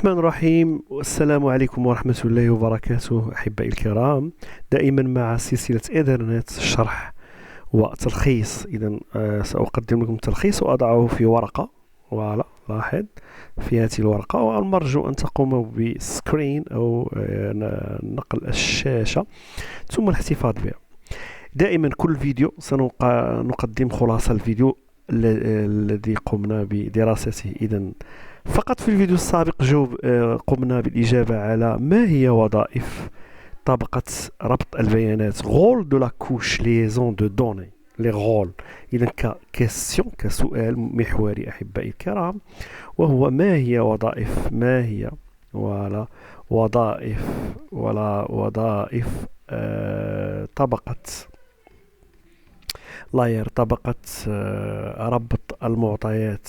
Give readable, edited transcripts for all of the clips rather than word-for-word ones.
الرحمن الرحيم، والسلام عليكم ورحمة الله وبركاته أحبائي الكرام. دائما مع سلسلة إيثرنت شرح وتلخيص. إذا سأقدم لكم تلخيص وأضعه في ورقة. فوالا لاحظ في هذه الورقة، والمرجو أن تقوموا بسكرين أو نقل الشاشة ثم الاحتفاظ بها. دائما كل فيديو سنقدم خلاصة الفيديو الذي قمنا بدراسته. إذا فقط في الفيديو السابق قمنا بالإجابة على ما هي وظائف طبقة ربط البيانات غول دو لا كوش ليزون دو دوني لي غول. إذا كسؤال محوري أحبائي الكرام، وهو ما هي وظائف وظائف طبقة لاير، طبقة ربط المعطيات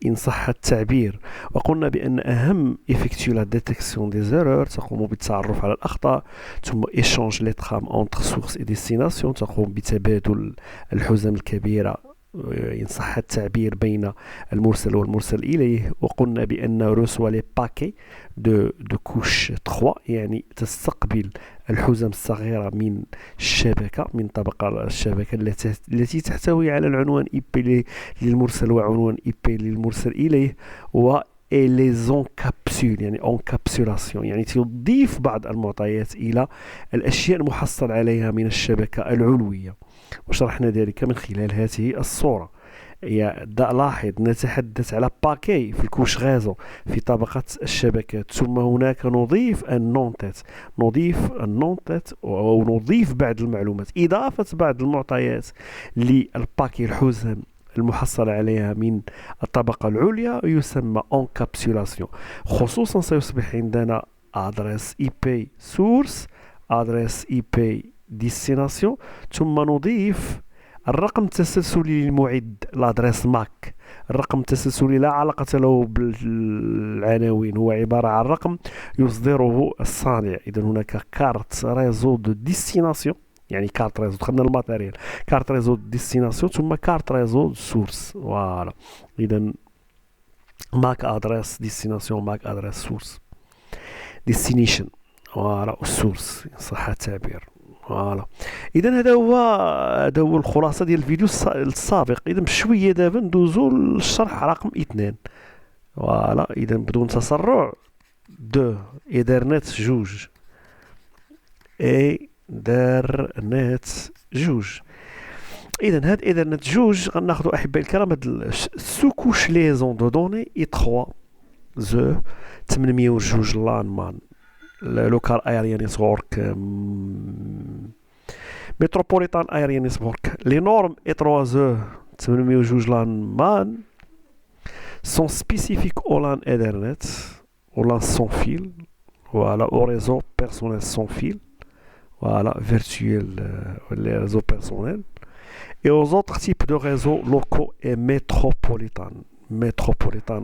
إن صح التعبير. وقلنا بأن أهم effectue la détection des erreurs، تقوم بالتعرف على الأخطاء، ثم échange les trames entre source et destination، تقوم بتبادل الحزم الكبيرة إن صح التعبير بين المرسل والمرسل إليه. وقلنا بأن reçoit les paquets de couche 3، يعني تستقبل الحزم الصغيرة من الشبكة، من طبقة الشبكة التي تحتوي على العنوان IP للمرسل وعنوان IP للمرسل إليه، و les encapsule، يعني encapsulation، يعني تضيف بعض المعطيات إلى الأشياء المحصل عليها من الشبكة العلوية، وشرحنا ذلك من خلال هذه الصورة. لاحظ نتحدث على باكي في الكوش غازو في طبقة الشبكات، ثم هناك نضيف النونتات ونضيف بعض المعلومات. إضافة بعض المعطيات للباكي الحزم المحصل عليها من الطبقة العليا يسمى انكابسولاسيون. خصوصا سيصبح عندنا ادريس اي بي سورس، ادريس اي بي ديستيناسيون، ثم نضيف الرقم التسلسلي للمعد، الادريس ماك. الرقم التسلسلي لا علاقة له بالعناوين، هو عبارة عن رقم يصدره الصانع. إذا هناك كارت ريزو دو ديستيناسيون، يعني كارت ريزو، دخلنا الماتيريال، كارت ريزو دو ديستيناسيون ثم كارت ريزو دو سورس. فوالا، إذا ماك ادريس ديستيناسيون، ماك ادريس سورس، ديستنيشن فوالا، والسورس إن صح التعبير. فوالا، اذا هذا هو الخلاصه ديال الفيديو السابق. اذا بشويه دابا ندوزو للشرح رقم 2. فوالا، اذا بدون تسرع، ايثرنت جوج. اذا هاد ايثرنت جوج غناخذوا احبائي الكرام هاد السوكوش ليزون دو دوني اي 3 زو 802 لان مان لوكال ايريا نيتورك متروبوليتان ايريا نيتورك. لي نورم اي 3 زو 802 لان مان sont spécifiques au LAN Ethernet, au LAN sans fil, voilà, au réseau personnel sans fil, voilà, virtuel, les réseaux personnels, et aux autres types de réseaux locaux et métropolitan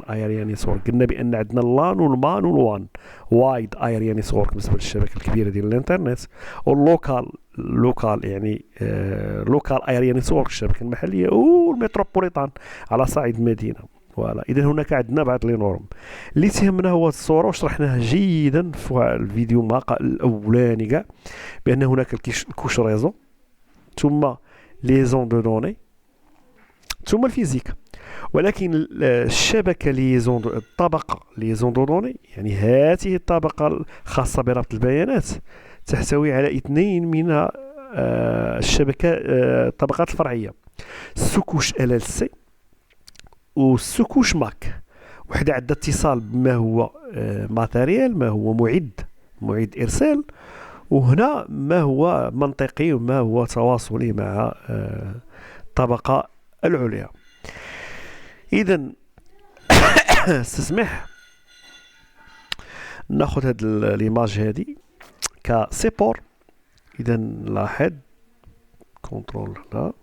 area network. قلنا بان عندنا اللان والمان والوان، وايد area network بالنسبه للشبكه الكبيره ديال الانترنت، واللوكال يعني لوكال area network الشبكه المحليه، والمتروبوليتان على صعيد المدينه. فوالا، اذا هناك عندنا بعض لي نورم اللي تهمنا هو الصوره، وشرحناها جيدا في الفيديو الاولاني كاع، بان هناك الكوش ريزو، ثم ليزون دو دوني، ثم الفيزيك. ولكن الشبكه الطبقه ليزون دو دوني، يعني هذه الطبقه الخاصه بربط البيانات، تحتوي على 2 من الشبكه الطبقات الفرعيه، السكوش LLC والسكوش ماك. وحده عندها اتصال بما هو ماتيريال، ما هو معد ارسال، وهنا ما هو منطقي وما هو تواصلي مع الطبقه العليا. اذا استسمح ناخذ هاد ليماج هادي كسيبور. اذا لاحظ كنترول هنا،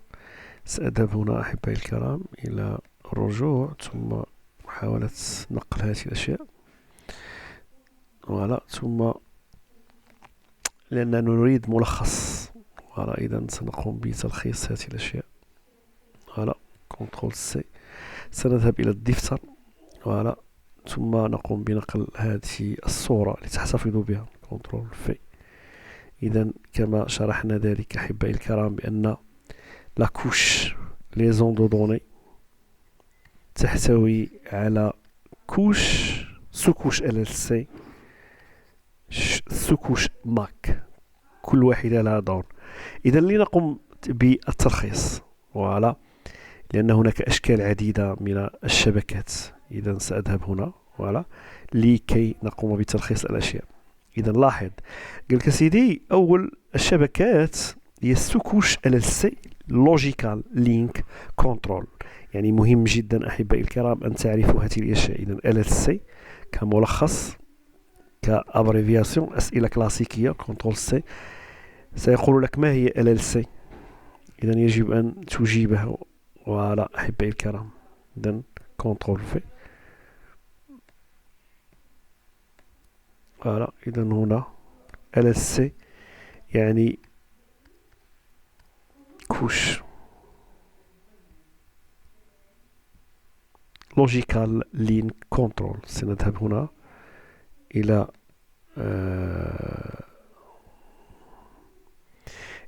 سأذهب هنا احبائي الكرام الى الرجوع ثم محاولة نقل هذه الاشياء. فوالا، ثم لاننا نريد ملخص، فوالا، اذا سنقوم بتلخيص هذه الاشياء. فوالا، كنترول سي، سنذهب إلى الدفتر. فوالا. ثم نقوم بنقل هذه الصورة لتحتفظ بها. كنترول في. إذا كما شرحنا ذلك أحبائي الكرام بأن لا كوش لي زون دو دوني تحتوي على كوش سكوش LLC سكوش ماك، كل واحدة لها دور. إذا لنقوم بالتلخيص. فوالا. لأن هناك أشكال عديدة من الشبكات. إذا سأذهب هنا فوالا لكي نقوم بتلخيص الأشياء. إذا لاحظ قال لك سيدي أول الشبكات هي السكوش LLC Logical Link Control. يعني مهم جدا أحبائي الكرام أن تعرفوا هذه الأشياء. إذا LLC كملخص كأبريفياسيون أسئلة كلاسيكية كنترول سي سيقول لك ما هي LLC. إذا يجب أن تجيبه. ولا أحبائي الكرام. إذا كنترول في. ولا إذا هنا LLC يعني كوش Logical Link Control. سنذهب هنا إلى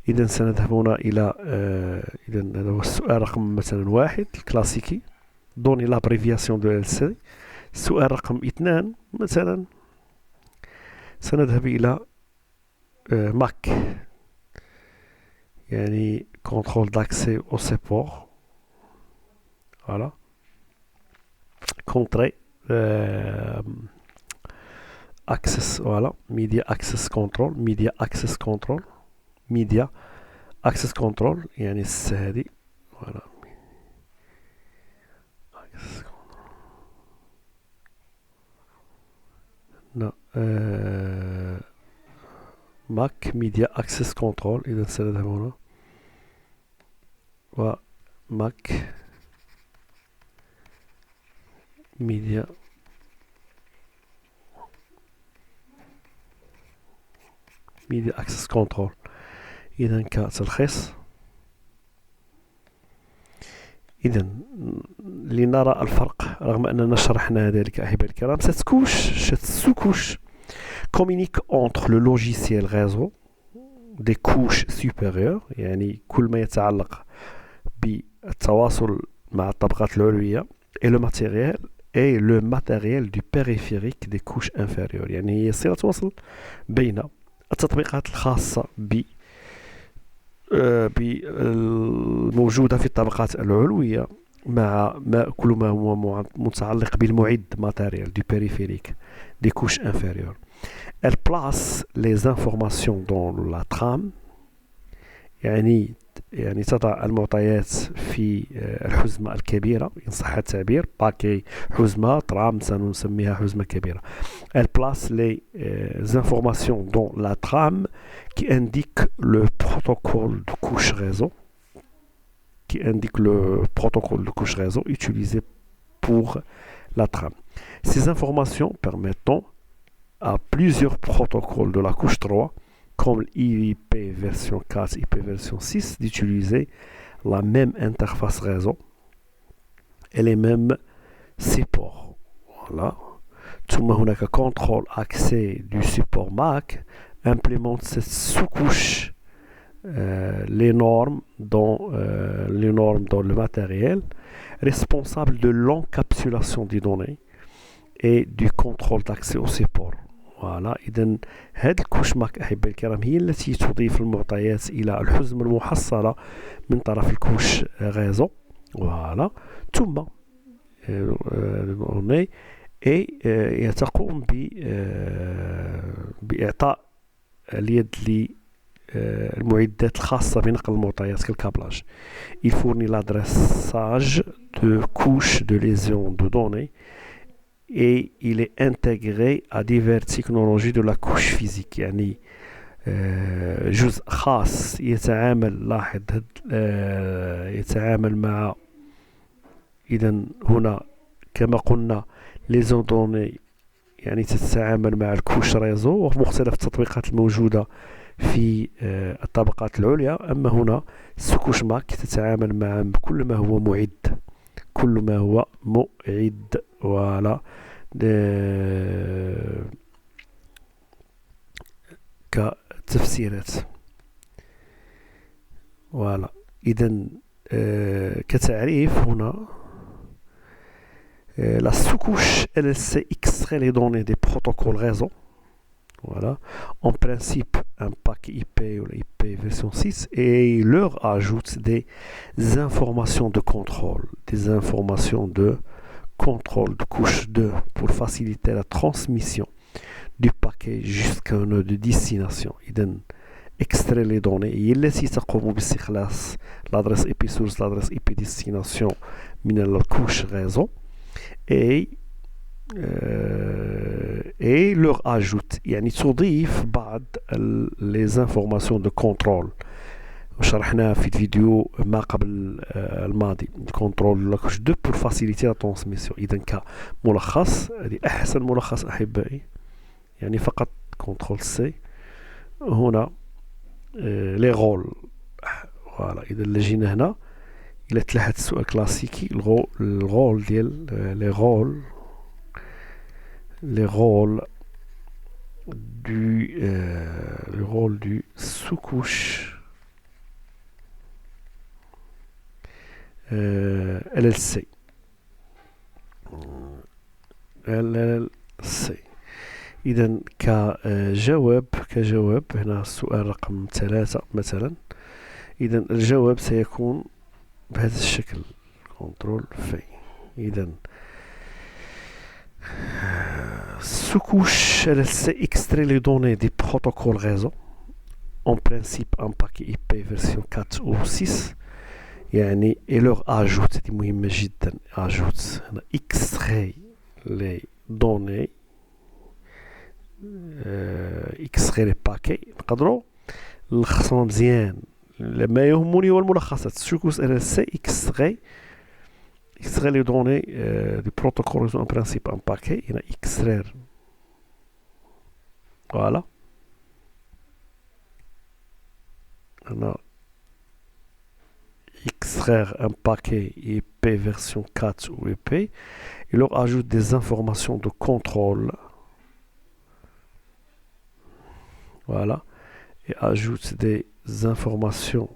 إذا سنذهب هنا إلى إذا هذا هو السؤال رقم مثلا 1 الكلاسيكي دوني لابريفياسيون دو LLC. السؤال رقم 2 مثلا سنذهب إلى ماك يعني contrôle d'accès au support. Voilà. Contrôle access. Voilà. Media access control. Media access control. Media access control. يعني هذه. Voilà. Access control. Non. Mac Media Access Control. إذا سنذهب هنا وماك ميديا Access Control. إذا كتلخيص. إذا لنرى الفرق رغم أننا شرحنا ذلك أحبائي الكرام. cette sous-couche communique entre le logiciel réseau des couches supérieures يعني كل ما يتعلق بالتواصل مع الطبقات العلوية et le matériel du périphérique des couches inférieures. يعني هي صلة وصل بين التطبيقات الخاصة بالموجودة في الطبقات العلوية مع كل ما هو متعلق بالمعد matériel du périphérique des couches inférieures. Elle place les informations dans la trame يعني تضع المعطيات في الحزمة الكبيرة إن صح التعبير. باكي حزمة ترام سنسميها حزمة كبيرة. Elle place les informations dans la trame qui indique le protocole de couche réseau utilisé pour la trame. Ces informations permettent à plusieurs protocoles de la couche 3 comme l'IP version 4, IP version 6 d'utiliser la même interface réseau et les mêmes supports. Voilà. ثم هناك contrôle accès du support MAC implémente cette sous-couche les normes dans le matériel responsable de l'encapsulation des données et du contrôle d'accès au support. فوالا. إذن هذه الكوش ماك أحبائي الكرام هي التي تضيف المعطيات إلى الحزمة المحصلة من طرف الكوش غازو. فوالا. ثم تقوم بإعطاء اليد للمعدات الخاصة بنقل المعطيات كالكابلاج. Il fournit l'adressage de couches de lésion de données et il est intégré à diverses technologies de la couche physique. يعني جزء خاص يتعامل لاحظ يتعامل مع إذا هنا كما قلنا ليزون دوني يعني تتعامل مع الكوش ريزو ومختلف التطبيقات الموجودة في الطبقات العليا. أما هنا السكوش ماك تتعامل مع كل ما هو معد كل ما هو معد. فوالا كتفسيرات. فوالا إذا كتعريف هنا la sous-couche elle sait extraire les données des protocoles réseau. Voilà. En principe, un paquet IP ou l'IP version 6 et il leur ajoute des informations de contrôle, des informations de contrôle de couche 2 pour faciliter la transmission du paquet jusqu'à un nœud de destination. إذن extraire les données هي التي تقوم باستخلاص l'adresse IP source, l'adresse IP destination من الكوش réseau et leur ajoute يعني تضيف بعض les informations de contrôle شرحناها في الفيديو ما قبل الماضي كنترول لاكوش 2 pour faciliter la transmission. إذا كملخص هذه أحسن ملخص أحبائي يعني فقط كنترول سي هنا لي رول. فوالا إذا لجينا هنا إلا تلاحظ السؤال كلاسيكي الرول ديال لي رول du sous-couche LLC. إذا كجواب هنا السؤال رقم 3 مثلا. إذا الجواب سيكون بهذا الشكل كنترول في. إذا sous-couche elle sait extraire les données des protocoles réseau. En principe un paquet IP version 4 ou 6 يعني et leur ajoute دي مهمة جدا ajoute هنا extrait les données extrait les paquets نقدروا نلخصوها مزيان. ما يهمني هو الملخصات. sous-couche elle sait extrait les données du protocole en principe un paquet il y a extraire. Voilà. On a extraire un paquet IP version 4 ou IP. Il leur ajoute des informations de contrôle. Voilà. Et ajoute des informations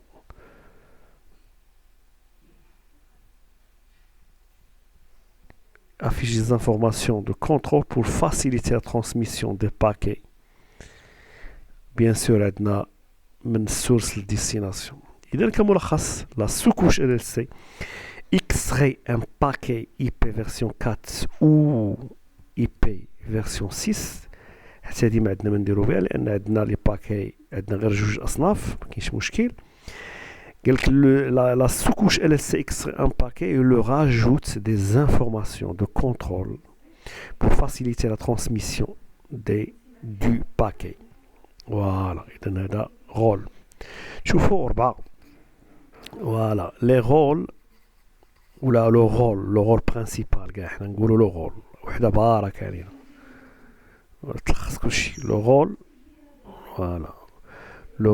affiche des informations de contrôle pour faciliter la transmission des paquets. Bien sûr, عندنا من source ل destination. إذا كملخص la sous-couche LLC extrait un paquet IP version 4 ou IP version 6. حتى هذه ما عندنا ما نديرو بها لأن عندنا لي باكي عندنا غير جوج أصناف ما كاينش مشكل. La sous-couche LLC extrait un paquet et leur rajoute des informations de contrôle pour faciliter la transmission du paquet. Voilà, إذن هذا rôle. شوفوا 4. Voilà, les rôles ولا le rôle principal كاع حنا نقولوا le rôle وحده بارك علينا تلخص كلشي. Le rôle voilà le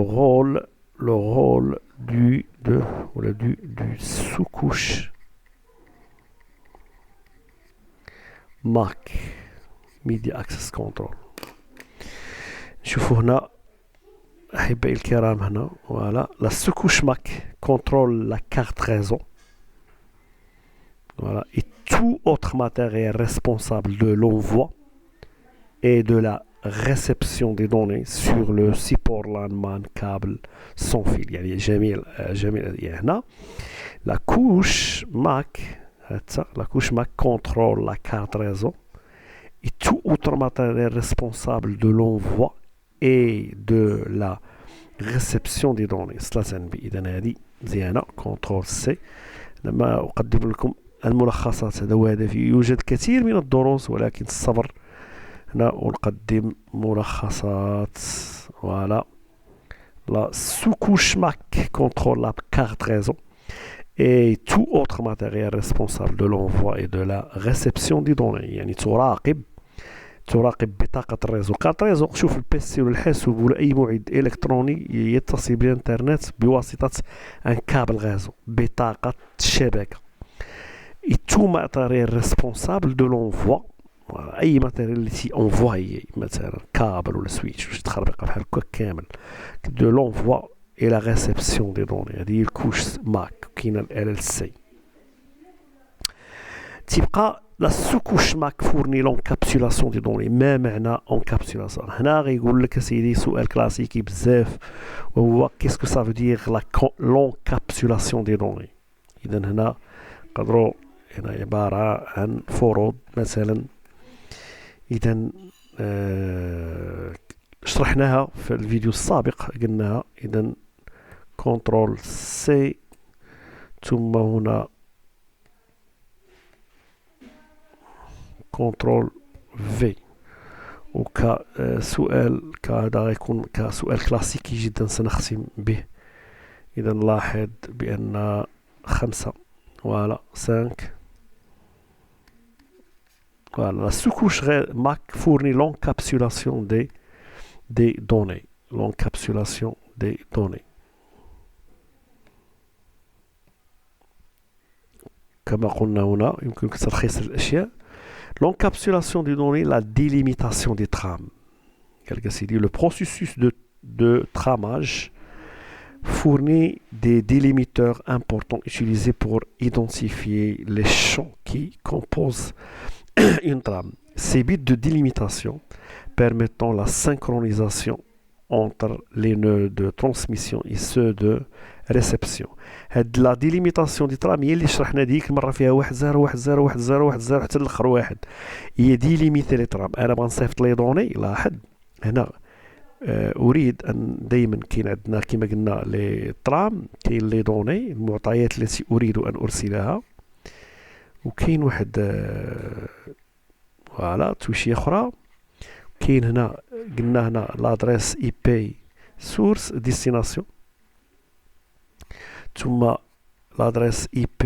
rôle du sous-couche MAC Media Access Control. شوفوا هنا أحبائي الكرام هنا voilà la sous-couche MAC contrôle la carte réseau voilà et tout autre matériel responsable de l'envoi et de la réception des données sur le support LAN MAN câble sans fil. يعني جميع هنا la couche MAC contrôle la carte réseau et tout autre matériel responsable de l'envoi et de la réception des données. إذا هذه مزيانة كنترول سي. لما أقدم لكم الملخصات هذا هو هدفي. يوجد كثير من الدروس ولكن الصبر هنا ونقدم ملخصات. Voilà. La sous-couche MAC contrôle la carte réseau et tout autre matériel responsable de l'envoi et de la réception des données. يعني تراقب بطاقة الريزو. كارت ريزو شوف البيسي ولا الحاسوب ولا أي معد إلكتروني يتصل بالإنترنت بواسطة ان كابل غازو بطاقة الشبكة. et tout matériel responsable de l'envoi. Voilà. أي matériel اللي envoyé مثلا كابل ولا سويتش باش تخربق بحال هكا كامل de l'envoi et la réception des données. هذه هي الكوش ماك كاينه ال LLC. تبقى لا سوكوش ماك فورني لونكابسولاسيون دي دوني. ما معنى انكابسولاسيون؟ هنا غيقول لك اسيدي سؤال كلاسيكي بزاف وهو كيسكو سافو دير لونكابسولاسيون دي دوني. اذا هنا نقدروا هنا عباره عن فروض مثلا. اذا شرحناها في الفيديو السابق قلناها. اذا كنترول سي ثم هنا كنترول في. وكسؤال كهذا غيكون كسؤال كلاسيكي جدا سنختم به. اذا نلاحظ بان 5 فوالا 5 فوالا لا سوكوش ماك فورني لونكابسولاسيون دي دوني. لونكابسولاسيون دي دوني كما قلنا هنا يمكنك تلخيص الاشياء. L'encapsulation des données, la délimitation des trames. Le processus de tramage fournit des délimiteurs importants utilisés pour identifier les champs qui composent une trame. Ces bits de délimitation permettant la synchronisation entre les nœuds de transmission et ceux de réception. هاد لا ديليميتاسيون دي ترام هي اللي شرحنا ديك المره فيها 1 0 1 0 1 0 1 0 حتى الاخر واحد. هي ديليميتي لي ترام. انا بنصيفط لي دوني. لاحظ هنا اريد ان دائما كاين عندنا كما قلنا لي ترام كاين لي دوني المعطيات التي اريد ان ارسلها وكاين واحد فوالا توشيه اخرى. كاين هنا قلنا هنا لادريس اي بي سورس ديستيناسيون ثم l'adresse IP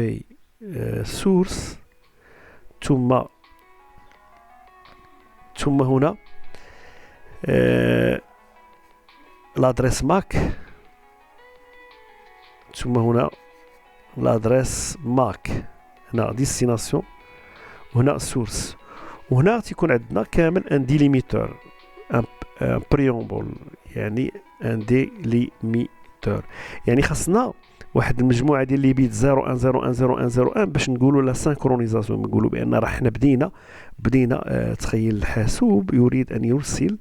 source ثم هنا l'adresse MAC ثم هنا l'adresse MAC. هنا destination وهنا source. وهنا تيكون عندنا كامل ان ديليميتور ان بريومبل يعني ان ديليميتور. يعني خاصنا واحد المجموعه ديال لي بيت 01010101 باش نقولوا لا سانكرونيزاسيون. نقولوا بان راه حنا بدينا تخيل الحاسوب يريد ان يرسل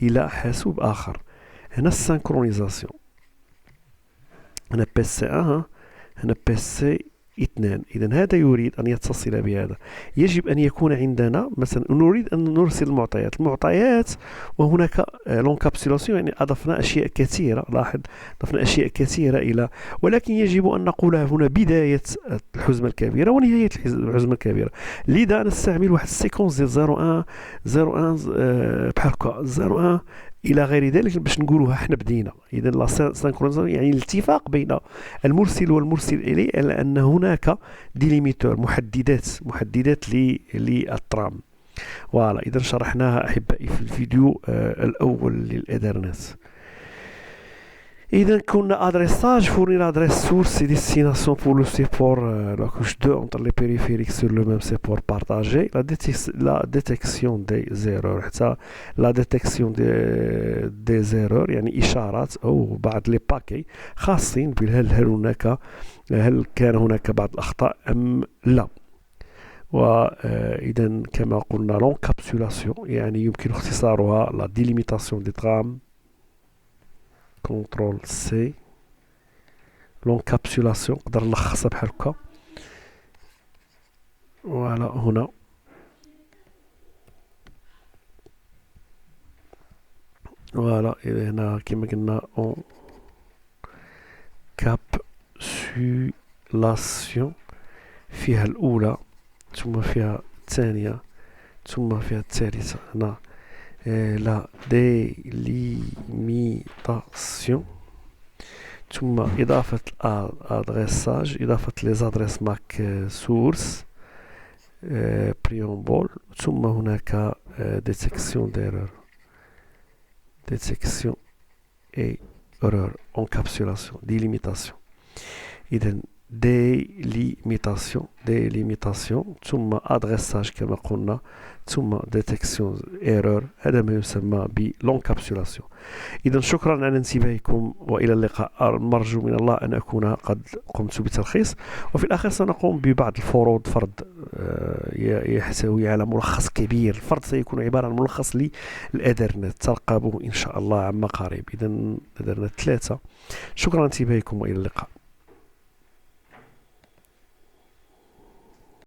الى حاسوب اخر. هنا السانكرونيزاسيون. هنا بي سي 1 هنا بي سي 2. إذا هذا يريد أن يتصل بهذا. يجب أن يكون عندنا مثلا نريد أن نرسل المعطيات وهناك لونكابسولاسيون يعني أضفنا أشياء كثيرة. لاحظ أضفنا أشياء كثيرة إلى ولكن يجب أن نقول هنا بداية الحزمة الكبيرة ونهاية الحزمة الكبيرة. لذا نستعمل واحد السيكونس ديال 01 بحال هكا 01 الى غير ذلك باش نقولوها حنا بدينا. اذا لا سانكرونيزاسيون يعني الاتفاق بين المرسل والمرسل اليه على ان هناك ديليميتور محددات للترام. فوالا اذا شرحناها احبائي في الفيديو الاول للإيثرنت. إذا كنا adressage fournit l'adresse source et destination pour le support la couche 2 entre les périphériques sur le même support partagé. La détection des erreurs حتى la détection des erreurs يعني إشارات أو بعض لي باكي خاصين هل كان هناك بعض الأخطاء أم لا. وإذا كما قلنا l'encapsulation يعني يمكن اختصارها la délimitation des trames. كنترول سي. لونكابسولاسيون نقدر نلخصها بحال هكا. فوالا هنا فوالا هنا كما قلنا اون كابسولاسيون فيها الأولى ثم فيها الثانية ثم فيها الثالثة. هنا la délimitation ثم إضافة الأدريساج إضافة les adresses MAC source preamble ثم هناك détection d'erreur et erreur encapsulation délimitation. إذا ديليميتاسيون ثم ادريساج كما قلنا ثم ديتكسيون ايرور. هذا ما يسمى بلونكابسولاسيون. إذا شكرا على انتباهكم وإلى اللقاء. نرجو من الله أن أكون قد قمت بتلخيص، وفي الآخر سنقوم ببعض الفروض. فرض يحتوي على ملخص كبير. الفرض سيكون عبارة عن ملخص للإيثرنت، ترقبوه إن شاء الله عما قريب. إذا إيثرنت 3. شكرا على انتباهكم وإلى اللقاء.